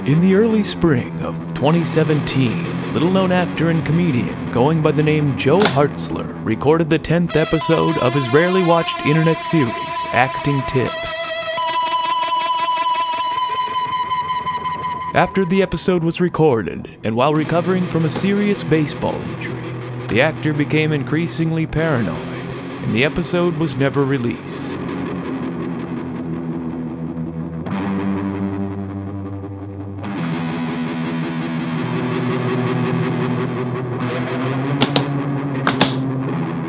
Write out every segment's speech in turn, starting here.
In the early spring of 2017, little-known actor and comedian going by the name Joe Hartzler recorded the 10th episode of his rarely watched internet series, Acting Tips. After the episode was recorded, and while recovering from a serious baseball injury, the actor became increasingly paranoid, and the episode was never released.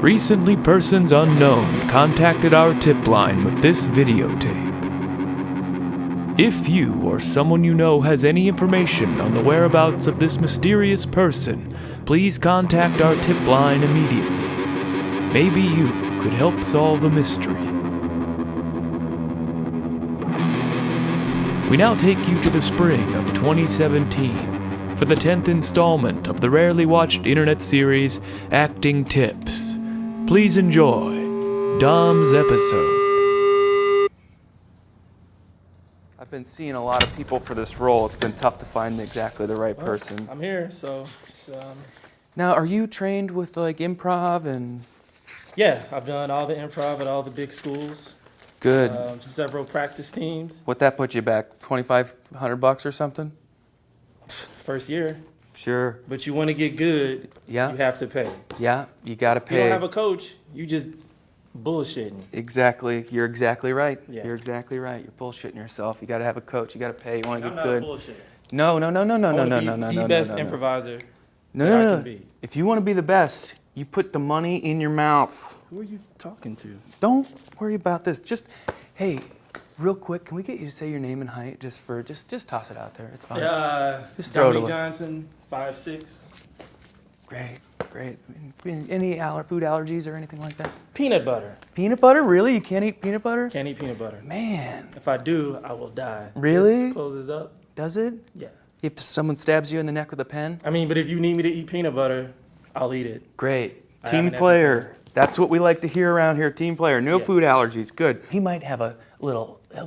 Recently, persons unknown contacted our tip line with this videotape. If you or someone you know has any information on the whereabouts of this mysterious person, please contact our tip line immediately. Maybe you could help solve a mystery. We now take you to the spring of 2017 for the 10th installment of the rarely watched internet series, Acting Tips. Please enjoy Dom's episode. I've been seeing a lot of people for this role. It's been tough to find exactly the right person. I'm here, so. Now, are you trained with like improv and? Yeah, I've done all the improv at all the big schools. Good. Several practice teams. What that put you back? $2,500 or something? First year. Sure. But you want to get good, Yeah. you have to pay. Yeah, you gotta If you pay. don't have a coach, you just bullshitting. Exactly. You're exactly right. Yeah. You're exactly right. You're bullshitting yourself. You gotta have a coach. You gotta pay. You want to I'm get not good. a bullshitter. No. I wanna be the best no. improviser No, that I no, can no. be. If you want to be the best, you put the money in your mouth. Who are you talking to? Don't worry about this. Just, hey, real quick, can we get you to say your name and height just toss it out there. It's fine. Just throw it Dominique away. Johnson, 5'6". Great. Any food allergies or anything like that? Peanut butter. Peanut butter? Really? You can't eat peanut butter? Can't eat peanut butter. Man, If I do, I will die. Really? This closes up. does it? Yeah. If someone stabs you in the neck with a pen? I mean, but if you need me to eat peanut butter, I'll eat it. Great. I Team haven't had player. That's what we like to hear around here. Team player. No Yeah. food allergies. Good. He might have he'll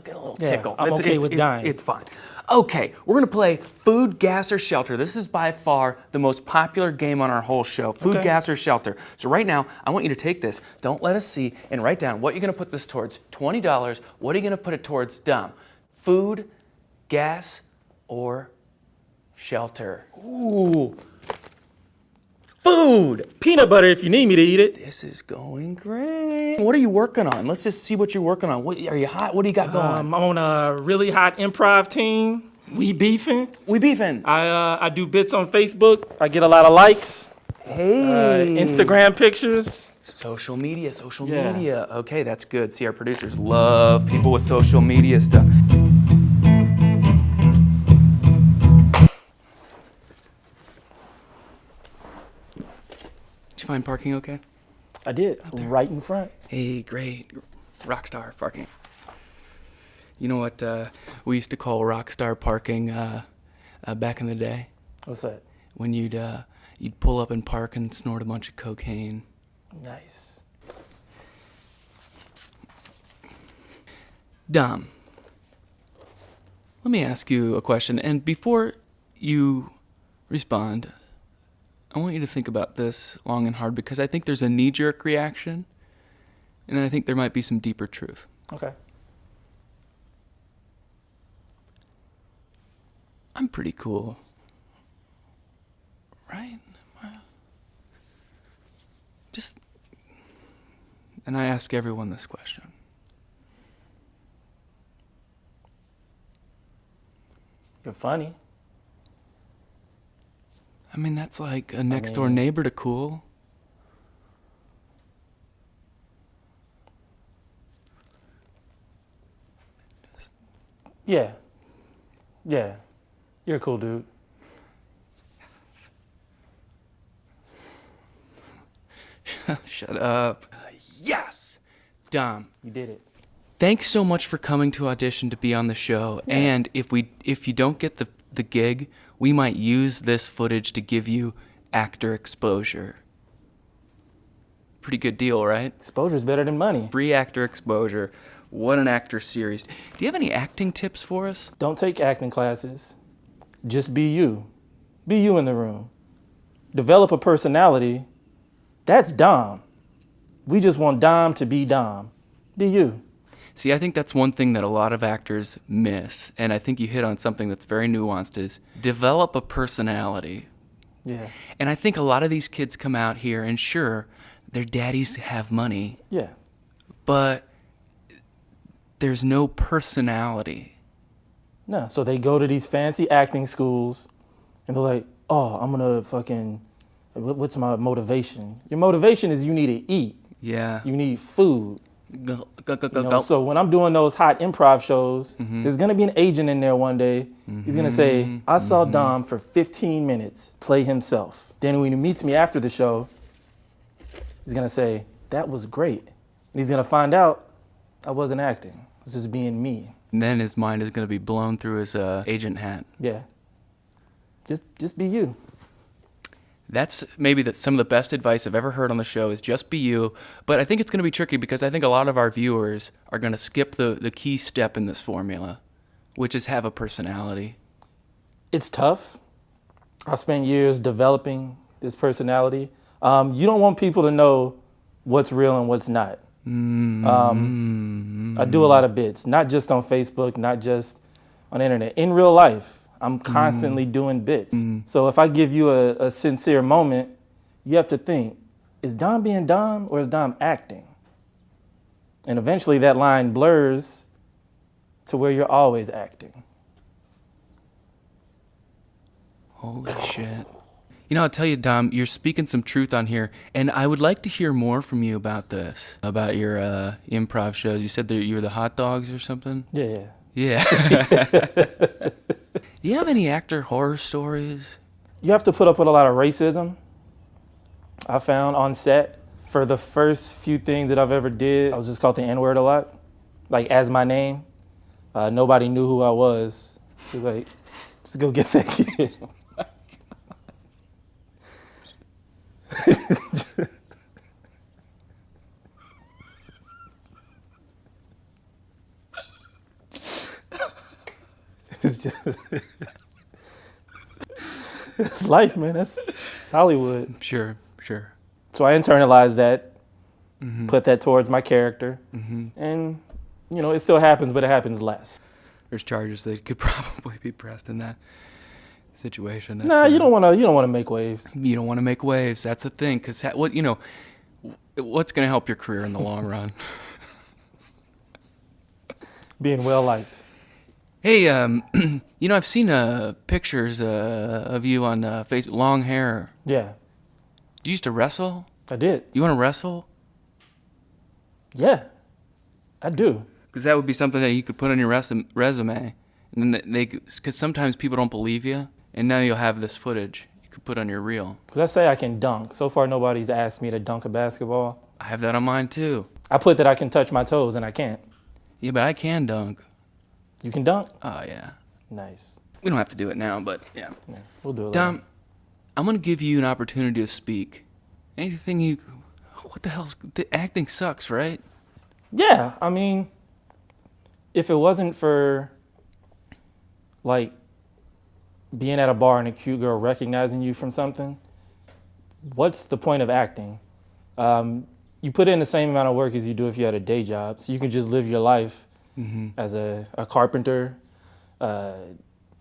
get a little Yeah, tickle. I'm okay with dying. It's fine. Okay, we're gonna play Food, Gas, or Shelter. This is by far the most popular game on our whole show. Food, Okay. Gas, or Shelter. So right now, I want you to take this. Don't let us see, and write down what you're gonna put this towards. $20. What are you gonna put it towards? Dom. Food, gas, or shelter. Ooh. Food. Peanut butter if you need me to eat it. This is going great. What are you working on? Let's just see what you're working on. What are you hot? What do you got going? I'm on a really hot improv team. We beefing. We beefing. I do bits on Facebook. I get a lot of likes. Hey. Instagram pictures. Social media. Yeah. Media. Okay, that's good. See, our producers love people with social media stuff. Did you find parking okay? I did. Right in front. Hey, great. Rockstar parking. You know what we used to call rockstar parking back in the day? What's that? When you'd pull up and park and snort a bunch of cocaine. Nice. Dom, let me ask you a question, and before you respond, I want you to think about this long and hard, because I think there's a knee-jerk reaction, and then I think there might be some deeper truth. Okay. I'm pretty cool, right? And I ask everyone this question. You're funny. I mean, that's like a next-door neighbor to cool. Yeah. Yeah. You're a cool dude. Shut up. Yes! Dom, You did it. thanks so much for coming to audition to be on the show. Yeah. And if you don't get the gig, we might use this footage to give you actor exposure. Pretty good deal, right? Exposure's better than money. Free actor exposure. What an actor series. Do you have any acting tips for us? Don't take acting classes. Just be you. Be you in the room. Develop a personality. That's Dom. We just want Dom to be Dom. Be you. See, I think that's one thing that a lot of actors miss, and I think you hit on something that's very nuanced, is develop a personality. Yeah. And I think a lot of these kids come out here, and sure, their daddies have money, Yeah. but there's no personality. No. So they go to these fancy acting schools and they're like, oh, I'm going to fucking, what's my motivation? Your motivation is you need to eat. Yeah. You need food. Go. You know, so when I'm doing those hot improv shows, there's going to be an agent in there one day. He's going to say, I saw Dom for 15 minutes play himself. Then when he meets me after the show, he's going to say, that was great. And he's going to find out I wasn't acting. I was just being me. And then his mind is going to be blown through his agent hat. Yeah. Just be you. That's maybe some of the best advice I've ever heard on the show is just be you. But I think it's going to be tricky because I think a lot of our viewers are going to skip the key step in this formula, which is have a personality. It's tough. I spent years developing this personality. You don't want people to know what's real and what's not. I do a lot of bits, not just on Facebook, not just on the internet. In real life, I'm constantly doing bits. So if I give you a sincere moment, you have to think, is Dom being Dom or is Dom acting? And eventually that line blurs to where you're always acting. Holy shit. You know, I'll tell you, Dom, you're speaking some truth on here, and I would like to hear more from you about this, about your improv shows. You said that you were the hot dogs or something? Yeah. Yeah. Do you have any actor horror stories? You have to put up with a lot of racism. I found on set, for the first few things that I've ever did, I was just called the N-word a lot, like as my name. Nobody knew who I was. So like, just go get that kid. It's life, man. It's Hollywood. Sure. So I internalized that, put that towards my character, and you know it still happens, but it happens less. There's charges that could probably be pressed in that situation. That's, Nah, you don't want to make waves. You don't want to make waves. That's the thing, because what's going to help your career in the long run? Being well liked. Hey, I've seen pictures of you on Facebook. Long hair. Yeah, You used to wrestle? I did. You want to wrestle? Yeah, I do. Because that would be something that you could put on your resume. And then because sometimes people don't believe you, and now you'll have this footage you could put on your reel. Because I say I can dunk. So far, nobody's asked me to dunk a basketball. I have that on mine too. I put that I can touch my toes, and I can't. Yeah, but I can dunk. You can dunk? Oh, yeah. Nice. We don't have to do it now, but yeah. Yeah, we'll do it Dom, later. I'm going to give you an opportunity to speak. What the hell's, the acting sucks, right? Yeah, I mean, if it wasn't for, like, being at a bar and a cute girl recognizing you from something, what's the point of acting? You put in the same amount of work as you do if you had a day job, so you can just live your life as a carpenter,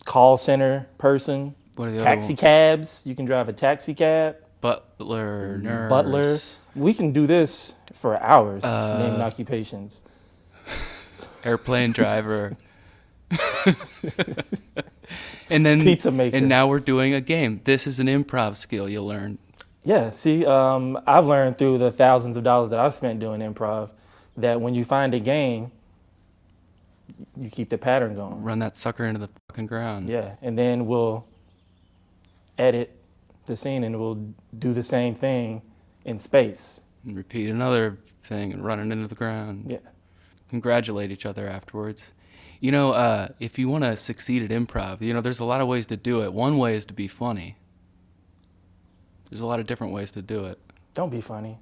call center person, What are the taxi other cabs. You can drive a taxi cab. Butler, nurse. Butler. We can do this for hours, naming occupations. Airplane driver. And then Pizza maker. And now we're doing a game. This is an improv skill you learn. Yeah, see, I've learned through the thousands of dollars that I've spent doing improv that when you find a game, you keep the pattern going. Run that sucker into the fucking ground. Yeah, and then we'll edit the scene and we'll do the same thing in space. And repeat another thing and run it into the ground. Yeah. Congratulate each other afterwards. You know, if you want to succeed at improv, there's a lot of ways to do it. One way is to be funny. There's a lot of different ways to do it. Don't be funny.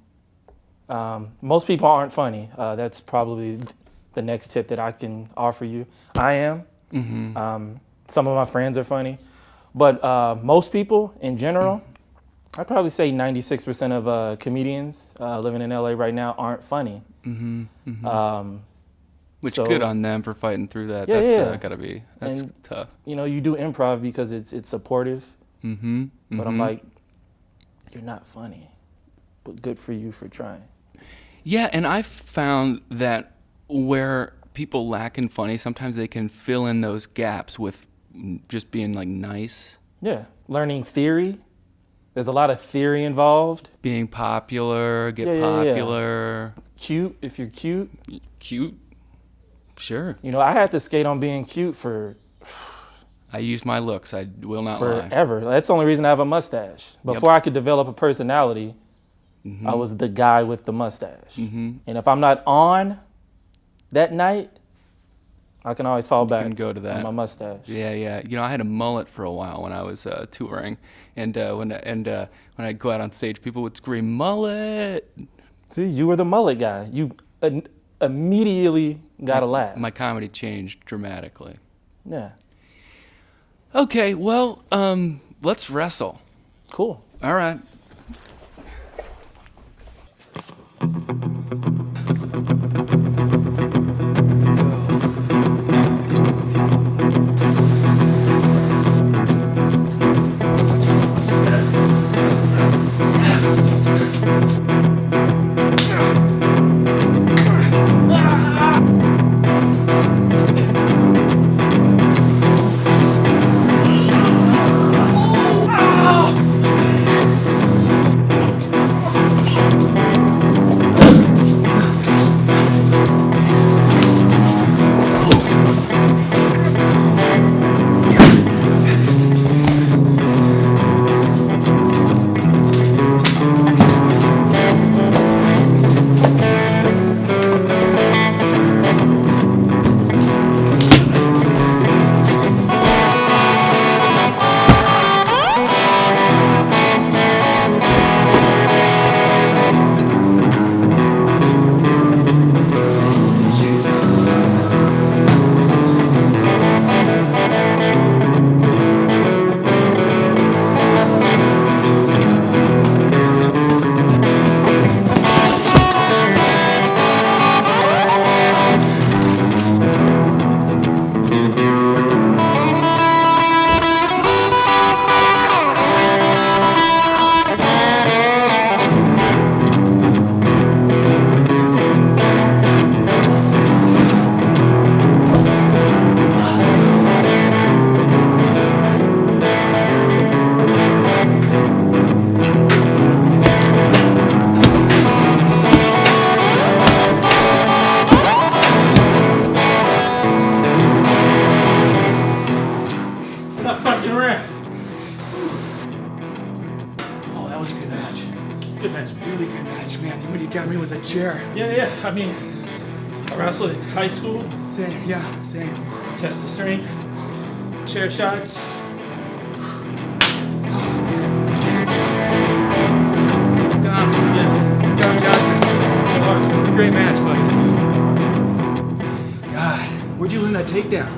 Most people aren't funny. That's probably the next tip that I can offer you. I am. Some of my friends are funny. But most people in general, I'd probably say 96% of comedians living in LA right now aren't funny. Which So- good on them for fighting through that. Yeah, That's that's And- tough. You know, you do improv because it's supportive. But I'm like, you're not funny, but good for you for trying. Yeah, and I've found that where people lack in funny, sometimes they can fill in those gaps with just being like nice, Yeah, learning theory. There's a lot of theory involved. being popular, get Yeah. popular, Cute, if you're cute. cute. Sure. You know, I had to skate on being cute for I use my looks. I will not lie. forever. That's the only reason I have a mustache. Before I could develop a personality, I was the guy with the mustache. And if I'm not on that night, I can always fall back can go to that. on my mustache. Yeah. You know, I had a mullet for a while when I was touring, and when I'd go out on stage, people would scream "mullet." See, you were the mullet guy. You immediately got a laugh. My comedy changed dramatically. Yeah, Okay, well, let's wrestle. cool. All right. Stop fucking around. Oh, that was a good match. Good match, man. Really good match, man. When you got me with a chair. Yeah. I mean, I wrestled in high school. Same, yeah, same. Test the strength. Chair shots. Dom, Yeah. Dom Johnson. Hartzler. Great match, buddy. God, where'd you learn that takedown?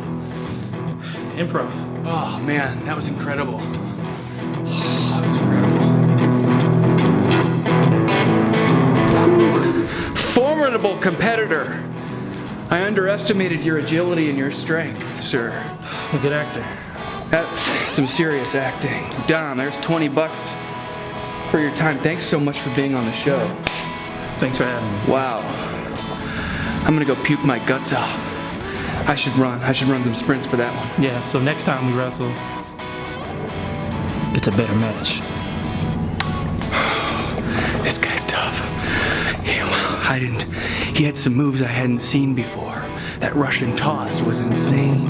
Improv. Oh, man, that was incredible. Oh, that was incredible. Whew. Formidable competitor. I underestimated your agility and your strength, sir. I'm a good actor. That's some serious acting. Dom, there's $20 for your time. Thanks so much for being on the show. Thanks for having me. Wow. I'm gonna go puke my guts out. I should run some sprints for that one. Yeah, so next time we wrestle, it's a better match. This guy's tough. He had some moves I hadn't seen before. That Russian toss was insane.